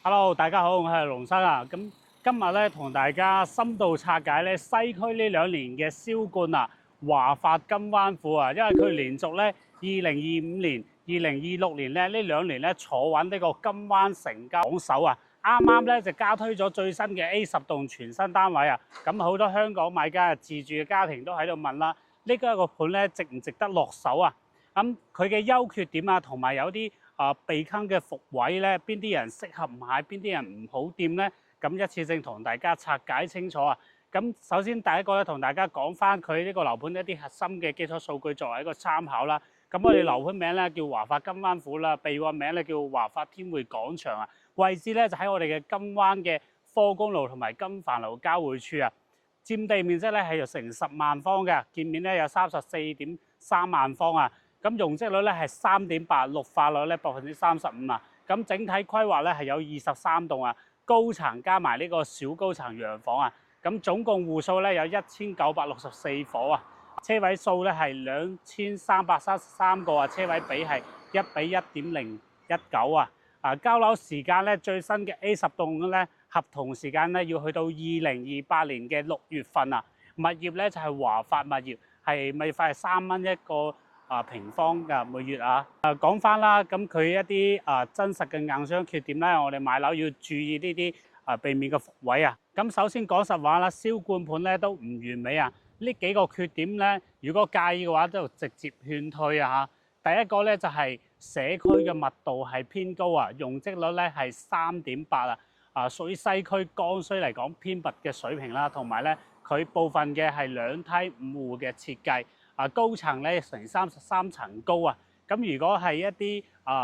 Hello，大家好，我係龍生啊。咁今日咧同大家深度拆解咧西區呢2年嘅銷冠啊，華發金灣府啊，因為佢連續咧2025年、2026年咧呢2年咧坐穩呢個金灣成交榜首啊。啱啱咧就加推咗最新嘅 A10 棟全新單位啊。咁好多香港買家自住嘅家庭都喺度問啦，呢個盤咧值唔值得落手啊？咁佢嘅優缺點啊，同埋有啲避坑嘅伏位咧，邊啲人適合買，邊啲人唔好掂咧？咁一次性同大家拆解清楚啊！咁首先第一個咧，同大家講翻佢呢個樓盤一啲核心嘅基礎數據作為一個參考啦。咁我哋樓盤名咧叫華發金灣府啦，備案名咧叫華發天匯廣場啊。位置咧就喺我哋嘅金灣嘅科公路同埋金帆路交匯處啊。佔地面積咧係成10萬方嘅，建面咧有34.3萬方啊。咁容積率咧係3.8%，綠化率咧35%啊。咁整體規劃咧係有23棟啊，高層加埋呢個小高層洋房啊。咁總共戶數咧有1964伙啊，車位數咧係2333個啊，車位比係1比1.019啊。交樓時間咧最新嘅 A10 棟咧合同時間咧要去到2028年嘅6月份啊。物業咧就係華發物業，係物業費係3蚊一個平方嘅每月啊。講翻啦，咁佢一啲真實嘅硬傷缺點咧，我哋買樓要注意呢啲避免嘅伏位啊。咁首先講實話啦，銷冠盤咧都唔完美啊。呢幾個缺點咧，如果介意嘅話，就直接勸退啊嚇。第一個咧就係社區嘅密度係偏高啊，容積率咧係3.8啊，屬於西區剛需嚟講偏僻嘅水平啦，同埋咧佢部分嘅係2梯5戶嘅設計。高層咧成33層高啊！咁如果係一啲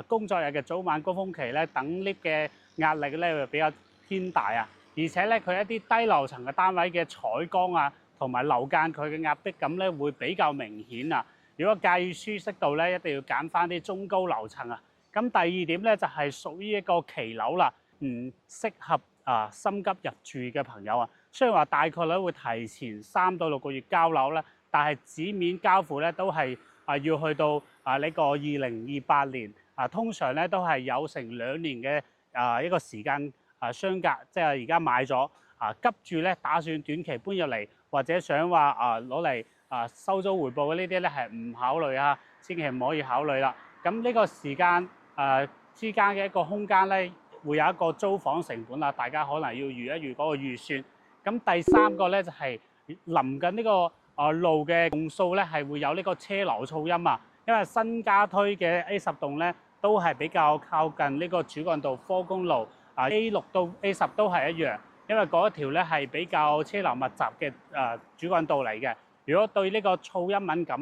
工作日嘅早晚高峰期咧，等 lift 嘅壓力咧會比較偏大啊！而且咧佢一啲低樓層嘅單位嘅採光啊，同埋樓間佢嘅壓迫感咧會比較明顯啊！如果介意舒適度咧，一定要揀翻啲中高樓層啊！咁第二點咧就係屬於一個期樓啦，唔適合心急入住嘅朋友啊。雖然話大概率會提前3到6個月交樓咧。但係紙面交付咧都係要去到呢個2028年通常咧都係有成2年嘅一個時間相隔，即係而家買咗急住咧打算短期搬入嚟，或者想話攞嚟收租回報嘅呢啲咧係唔考慮啊，千祈唔可以考慮啦。咁呢個時間之間嘅一個空間咧，會有一個租房成本啦，大家可能要預一預嗰個預算。咁第3個咧就係臨近呢個路嘅棟數咧係會有呢個車流噪音啊，因為新加推嘅 A10 棟咧都係比較靠近呢個主幹道科公路A6到 A10 都係一樣，因為嗰一條咧係比較車流密集嘅主幹道嚟嘅。如果對呢個噪音敏感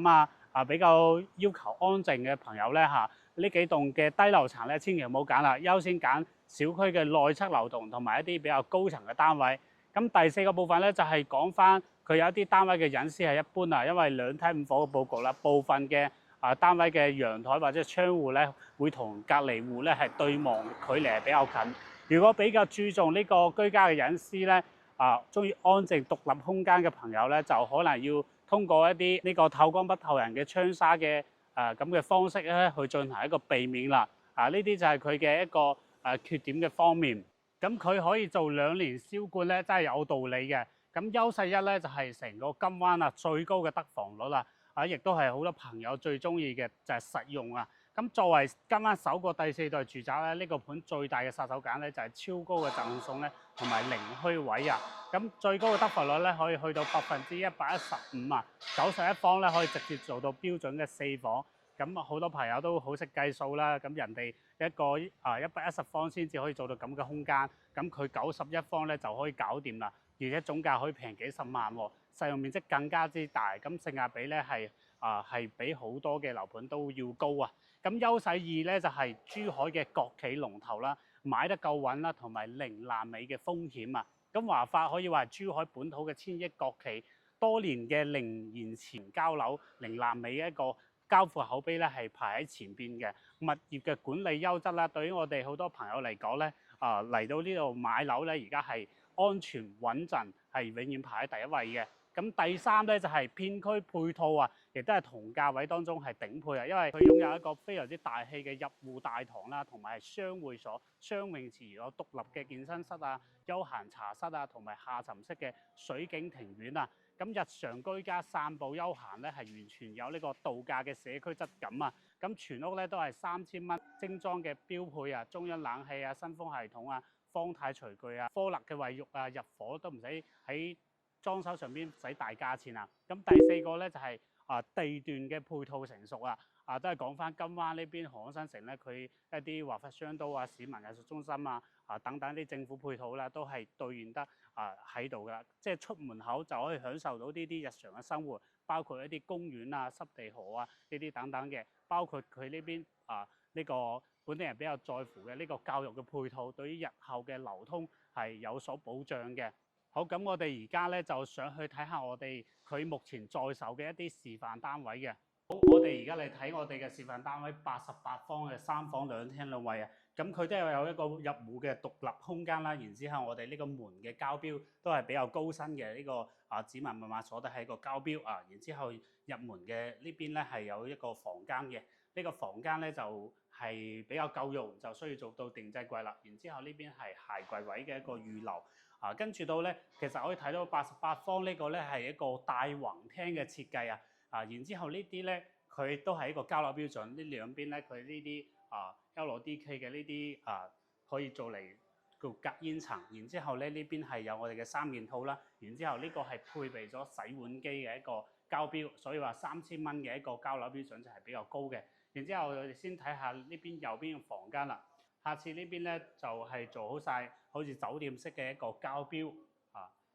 比較要求安靜嘅朋友咧呢幾棟嘅低樓層咧千祈唔好揀啦，優先揀小區嘅內側樓棟同埋一啲比較高層嘅單位。咁第4個部分咧就係講翻。佢有一啲單位嘅隱私係一般啊，因為2梯5伙嘅佈局啦，部分嘅單位嘅陽台或者窗戶咧，會同隔離戶咧係對望距離係比較近。如果比較注重呢個居家嘅隱私咧，中意安靜獨立空間嘅朋友咧，就可能要通過一啲呢個透光不透人嘅窗紗嘅咁嘅方式咧，去進行一個避免啦。呢啲就係佢嘅一個缺點嘅方面。咁佢可以做2年銷冠咧，真係有道理嘅。咁優勢1咧就係成個金灣最高嘅得房率亦都係好多朋友最中意嘅就係實用啊！咁作為金灣首個第4代住宅咧，呢個盤最大嘅殺手鐧咧就係超高嘅贈送咧，同埋零虛位啊！咁最高嘅得房率咧可以去到115%啊，91方咧可以直接做到標準嘅4房。咁好多朋友都好識計數啦，咁人哋一個110方先至可以做到咁嘅空間，咁佢91方咧就可以搞掂啦。而且總價可以平幾十萬喎，實用面積更加之大，咁性價比咧係比好多嘅樓盤都要高啊！咁優勢2咧就係珠海嘅國企龍頭啦，買得夠穩啦，同埋零爛尾嘅風險啊！咁華發可以話係珠海本土嘅千億國企，多年嘅零延遲交樓、零爛尾嘅一個交付口碑咧係排喺前邊嘅。物業嘅管理優質啦，對於我哋好多朋友嚟講咧，嚟到呢度買樓咧，而家係安全穩陣係永遠排喺第一位嘅。咁第三咧就係片區配套啊，亦都係同價位當中係頂配啊，因為佢擁有一個非常之大氣嘅入戶大堂啦，同埋係雙會所、雙泳池，有獨立嘅健身室啊、休閒茶室啊，同埋下沉式嘅水景庭院啊。咁日常居家散步休閒咧，係完全有呢個度假嘅社區質感啊！咁全屋咧都係3000蚊精裝嘅標配啊，中央冷氣啊、新風系統啊、方太廚具啊、科勒嘅衛浴啊，入伙都唔使喺裝修上邊使大價錢啊！咁第四個咧就係地段嘅配套成熟啊！都係講翻金灣呢邊航空新城咧，佢一啲華發商都啊、市民藝術中心啊、等等啲政府配套咧，都係兌現得喺度噶，即係出門口就可以享受到呢啲日常嘅生活，包括一啲公園啊、濕地河啊呢啲等等嘅，包括佢呢邊呢個本地人比較在乎嘅呢個教育嘅配套，對於日後嘅流通係有所保障嘅。好，咁我哋而家咧就上去睇下我哋佢目前在售嘅一啲示範單位嘅。好，我哋而家嚟睇我哋嘅示範單位88方嘅3房2廳2衛啊。咁佢都有一個入戶嘅獨立空間啦。然之後我哋呢個門嘅交標都係比較高身嘅，呢個指紋密碼鎖都係一個交標啊。然之後入門嘅呢邊咧係有一個房間嘅，呢個房間咧就係比較夠用，就需要做到定制櫃啦。然之後呢邊係鞋櫃位嘅一個預留。跟住到咧，其實可以睇到88方呢個咧係一個大橫廳嘅設計啊！然之後呢啲咧，佢都係一個交樓標準。呢兩邊咧，佢呢啲LDK 嘅呢啲可以做嚟叫隔煙層。然之後咧，呢邊係有我哋嘅3件套啦。然之後呢個係配備咗洗碗機嘅一個交標，所以話3000蚊嘅一個交樓標準就係比較高嘅。然之後我哋先睇下呢邊右邊嘅房間啦。下次呢邊咧就係做好晒，好似酒店式嘅一個交標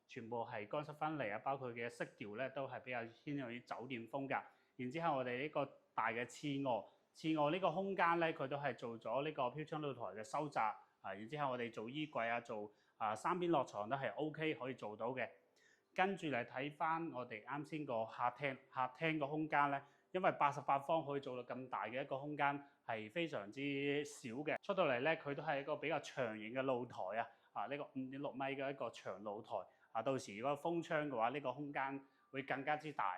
全部係乾濕分離啊，包括嘅色調咧都係比較偏向於酒店風格。然之後我哋呢個大嘅次臥呢個空間咧，佢都係做咗呢個飄窗露台嘅收窄然之後我哋做衣櫃啊，做3邊落床都係 OK 可以做到嘅。跟住嚟睇翻我哋啱先個客廳個空間咧。因為88方可以做到咁大嘅一個空間係非常之少嘅，出到嚟咧佢都係一個比較長型嘅露台呢個5.6米嘅一個長露台到時如果封窗嘅話，呢個空間會更加之大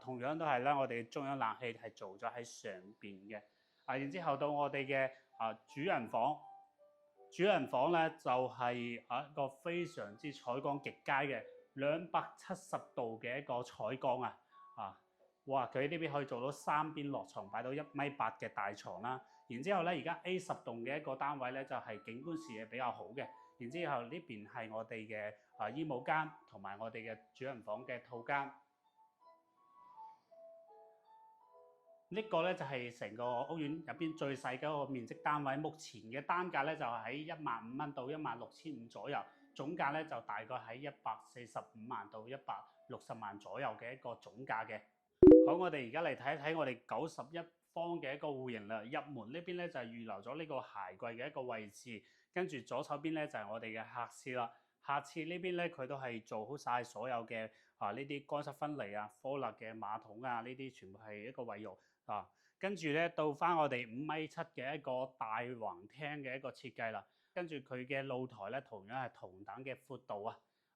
同樣都係咧，我哋中央冷氣係做咗喺上邊嘅然之後到我哋嘅主人房咧就係一個非常之採光極佳嘅270度嘅一個採光哇！佢呢邊可以做到3邊落床，擺到1.8米嘅大床啦。然之後咧，而家 A10 棟嘅一個單位咧，就係景觀視野比較好嘅。然之後呢邊係我哋嘅衣帽間同埋我哋嘅主人房嘅套間。呢個咧就係成個屋苑入邊最細嘅一個面積單位，目前嘅單價咧就喺15000蚊到16500左右，總價咧就大概喺145萬到160萬左右嘅一個總價嘅。好，我哋而家嚟睇一睇我哋91方嘅一個戶型啦。入門呢邊咧就係預留咗呢個鞋櫃嘅一個位置，跟住左手邊咧就係我哋嘅客廁啦。客廁呢邊咧佢都係做好晒所有嘅呢啲乾濕分離科勒嘅馬桶呢啲全部係一個衛浴跟住咧到翻我哋5.7米嘅一個大橫廳嘅一個設計啦。跟住佢嘅露台咧同樣係同等嘅闊度高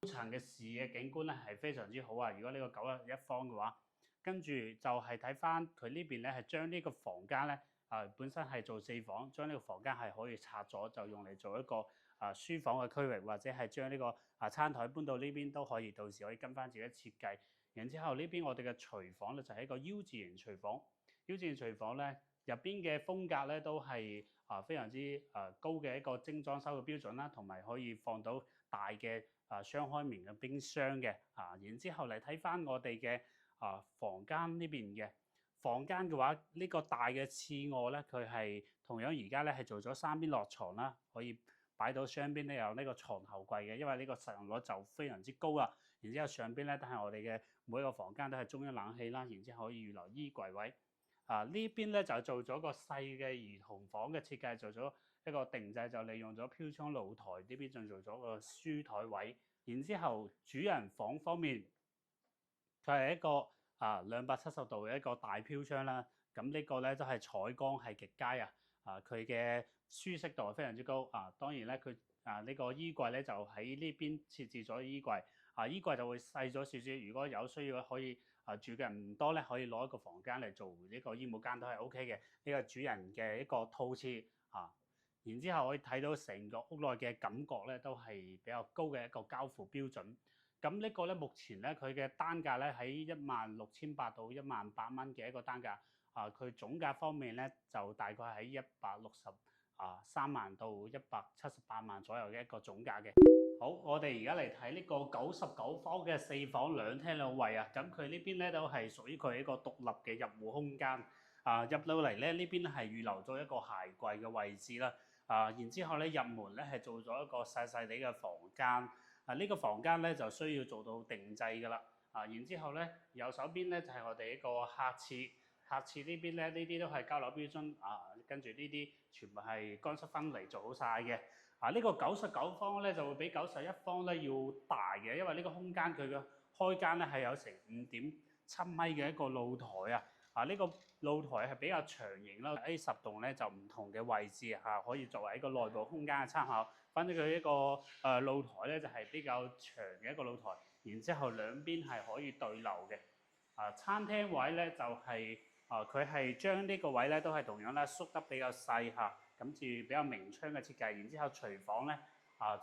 層嘅視野景觀咧係非常之好如果呢個91方嘅話。跟住就係睇翻佢呢邊咧，係將呢個房間咧本身係做4房，將呢個房間係可以拆咗，就用嚟做一個書房嘅區域，或者係將呢個餐台搬到呢邊都可以，到時可以跟翻自己設計。然之後呢邊我哋嘅廚房咧就係一個 U 字型廚房，U 字型廚房咧入邊嘅風格咧都係非常之高嘅一個精裝修嘅標準啦，同埋可以放到大嘅雙開面嘅冰箱嘅然之後嚟睇翻我哋嘅房間呢邊嘅房間嘅話，呢個大嘅次臥咧，佢係同樣而家咧係做咗3邊落床啦，可以擺到雙邊咧有呢個床頭櫃嘅，因為呢個實用率就非常之高啦。然之後上邊咧都係我哋嘅每一個房間都係中央冷氣啦，然之後可以預留衣櫃位呢邊咧就做咗個細嘅兒童房嘅設計，做咗一個定制，就利用咗飄窗露台呢邊，仲做咗個書台位。然之後主人房方面，佢係一個270度嘅一個大飄窗啦，咁呢個咧都係採光係極佳佢嘅舒適度係非常之高當然咧佢呢個衣櫃咧就喺呢邊設置咗衣櫃衣櫃就會細咗少少。如果有需要可以住嘅人唔多咧，可以攞一個房間嚟做呢個衣帽間都係 OK 嘅。呢個主人嘅一個套廁啊。然之後可以睇到成個屋內嘅感覺咧，都係比較高嘅一個交付標準。咁呢個咧，目前咧佢嘅單價咧喺16,800到18,000蚊嘅一個單價。佢總價方面咧就大概喺163萬到178萬左右嘅一個總價嘅。好，我哋而家嚟睇呢個99方嘅4房2廳2衛啊。咁佢呢邊咧都係屬於佢一個獨立嘅入戶空間。入到嚟咧呢邊係預留咗一個鞋櫃嘅位置啦。然之後咧入門咧係做咗一個細細哋嘅房間。呢個房間咧就需要做到定制㗎啦。然之後咧右手邊咧就係我哋一個客廁。客廁呢邊咧，呢啲都係交樓標準跟住呢啲全部係乾濕分離做好晒嘅。呢個99方咧就會比91方咧要大嘅，因為呢個空間佢嘅開間咧係有成5.7米嘅一個露台啊。呢個露台係比較長型啦，A10棟咧就唔同嘅位置可以作為一個內部空間嘅參考。反正佢一個露台咧就係比較長嘅一個露台，然之後兩邊係可以對流嘅。餐廳位咧就係佢係將呢個位咧都係同樣咧縮得比較細咁至比較明窗嘅設計。然之後廚房咧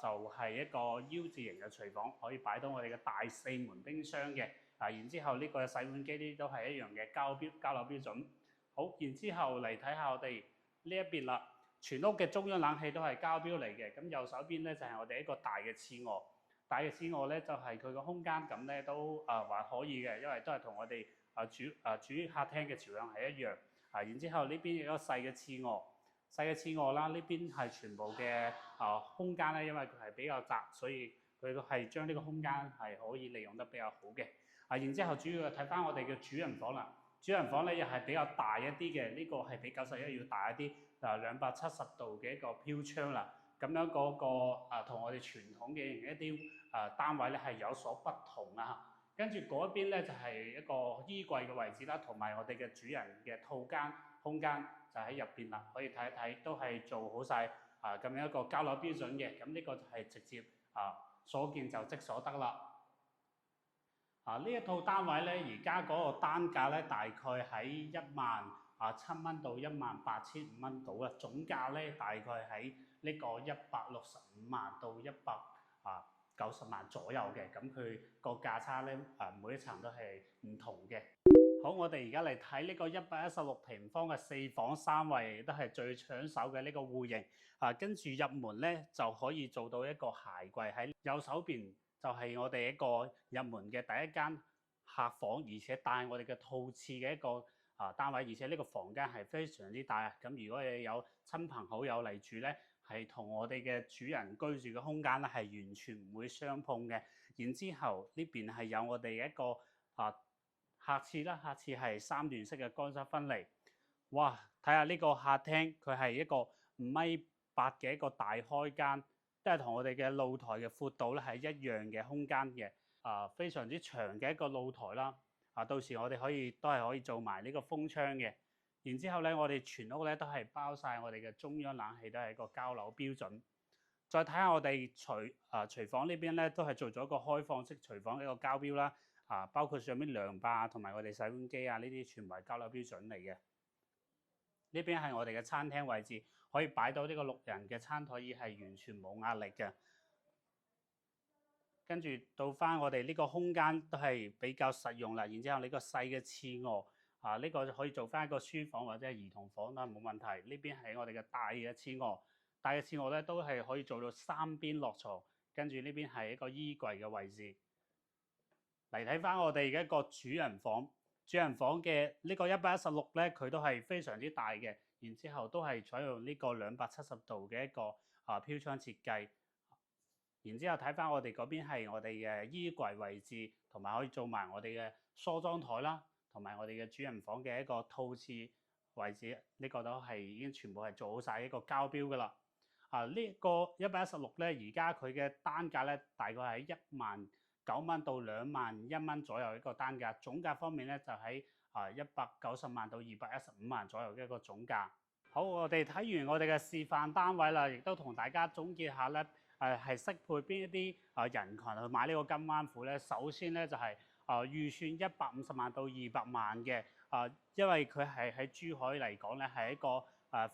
就係一個 U 字型嘅廚房，可以擺到我哋嘅大4門冰箱嘅。然之後呢個洗碗機呢都係一樣嘅交樓標準。好，然之後嚟睇下我哋呢一邊啦。全屋嘅中央冷氣都係交標嚟嘅。咁右手邊咧就係我哋一個大嘅次臥。大嘅次臥咧就係佢個空間感咧都還可以嘅，因為都係同我哋主客廳嘅朝向係一樣。然之後呢邊有一個細嘅次臥啦，呢邊係全部嘅空間咧，因為佢係比較窄，所以佢係將呢個空間係可以利用得比較好嘅。然之後主要睇翻我哋嘅主人房啦。主人房咧又係比較大一啲嘅，呢個係比91要大一啲，270度嘅一個飄窗啦。咁樣嗰個同我哋傳統嘅一啲單位咧係有所不同跟住嗰邊咧就係一個衣櫃嘅位置啦，同埋我哋嘅主人嘅套間空間就喺入邊啦。可以睇一睇，都係做好晒咁樣一個交樓標準嘅。咁呢個就係直接所見就即所得啦。呢一套單位咧，而家嗰個單價咧大概喺17,000蚊到18,500蚊到啦。總價咧大概喺呢個165萬到190萬左右嘅。咁佢個價差咧每一層都係唔同嘅。好，我哋而家嚟睇呢個116平方嘅4房3衛，亦都係最搶手嘅呢個戶型。跟住入門咧就可以做到一個鞋櫃喺右手邊。就係我哋一個入門嘅第一間客房，而且帶我哋嘅套廁嘅一個單位，而且呢個房間係非常之大咁如果你有親朋好友嚟住咧，係同我哋嘅主人居住嘅空間咧係完全唔會相碰嘅。然之後呢邊係有我哋一個客廁啦，客廁係3段式嘅乾濕分離。哇！睇下呢個客廳，佢係一個5.8米嘅一個大開間。都係同我哋嘅露台嘅闊度咧係一樣嘅空間嘅，非常之長嘅一個露台啦。到時我哋都係可以做埋呢個風窗嘅。然之後咧，我哋全屋咧都係包晒我哋嘅中央冷氣，都係一個交樓標準。再睇下我哋廚房呢邊咧，都係做咗一個開放式廚房嘅一個交標啦。包括上面涼霸同埋我哋洗碗機呢啲全部係交樓標準嚟嘅。呢邊係我哋嘅餐廳位置，可以擺到呢個6人嘅餐台椅係完全冇壓力嘅。跟住到翻我哋呢個空間都係比較實用啦。然之後呢個細嘅次臥呢個可以做翻一個書房或者係兒童房啦，冇問題。呢邊係我哋嘅大嘅次臥，大嘅次臥咧都係可以做到3邊落床。跟住呢邊係一個衣櫃嘅位置。嚟睇翻我哋嘅一個主人房。主人房嘅呢個116咧，佢都係非常之大嘅，然之後都係採用呢個270度嘅一個飄窗設計。然之後睇翻我哋嗰邊係我哋嘅衣櫃位置，同埋可以做埋我哋嘅梳妝台啦，同埋我哋嘅主人房嘅一個套廁位置，呢個都係已經全部係做好晒一個交標噶啦。呢個116咧，而家佢嘅單價咧大概喺19,000蚊到21,000蚊左右一個單價，總價方面咧就喺190萬到215萬左右嘅一個總價。好，我哋睇完我哋嘅示範單位啦，亦都同大家總結下咧，係適配邊一啲人群去買呢個金灣府咧。首先咧就係預算150萬到200萬嘅，因為佢係喺珠海嚟講咧係一個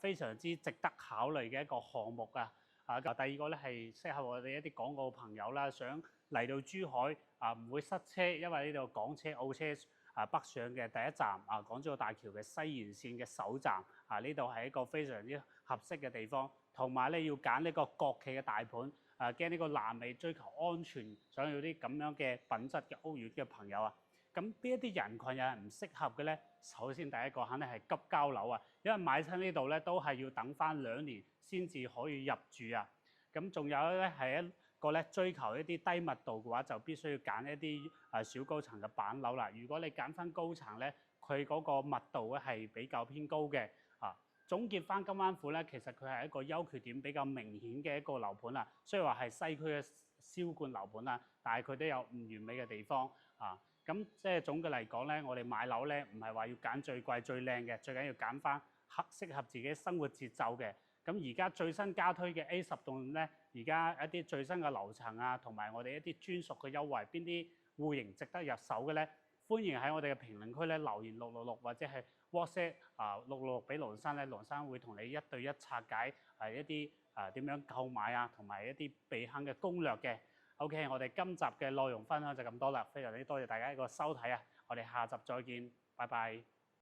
非常之值得考慮嘅一個項目啊。第二個咧係適合我哋一啲港澳朋友啦，想嚟到珠海唔會塞車，因為呢度港車澳車北上嘅第一站港珠澳大橋嘅西延線嘅首站呢度係一個非常之合適嘅地方，同埋咧要揀呢個國企嘅大盤驚呢個爛尾追求安全，想要啲咁樣嘅品質嘅屋苑嘅朋友啊。咁邊一啲人群又係唔適合嘅咧？首先第一個肯定係急交樓啊，因為買親呢度咧都係要等翻2年先至可以入住啊。咁仲有咧係一個咧追求一啲低密度嘅話，就必須要揀一啲小高層嘅板樓啦。如果你揀翻高層咧，佢嗰個密度咧係比較偏高嘅啊。總結翻金灣府咧，其實佢係一個優缺點比較明顯嘅一個樓盤啦。雖然話係西區嘅銷冠樓盤啦，但係佢都有唔完美嘅地方啊。咁即係總嘅嚟講咧，我哋買樓咧唔係話要揀最貴最靚嘅，最緊要揀翻適合自己生活節奏嘅。咁而家最新加推嘅 A10棟咧，而家一啲最新嘅樓層同埋我哋一啲專屬嘅優惠，邊啲戶型值得入手嘅咧？歡迎喺我哋嘅評論區咧留言666或者係 WhatsApp 666俾盧生咧，盧生會同你1對1拆解一啲點樣購買同埋一啲避坑嘅攻略嘅。OK， 我哋今集嘅內容分享就咁多啦，非常之多謝大家一個收睇我哋下集再見，拜拜。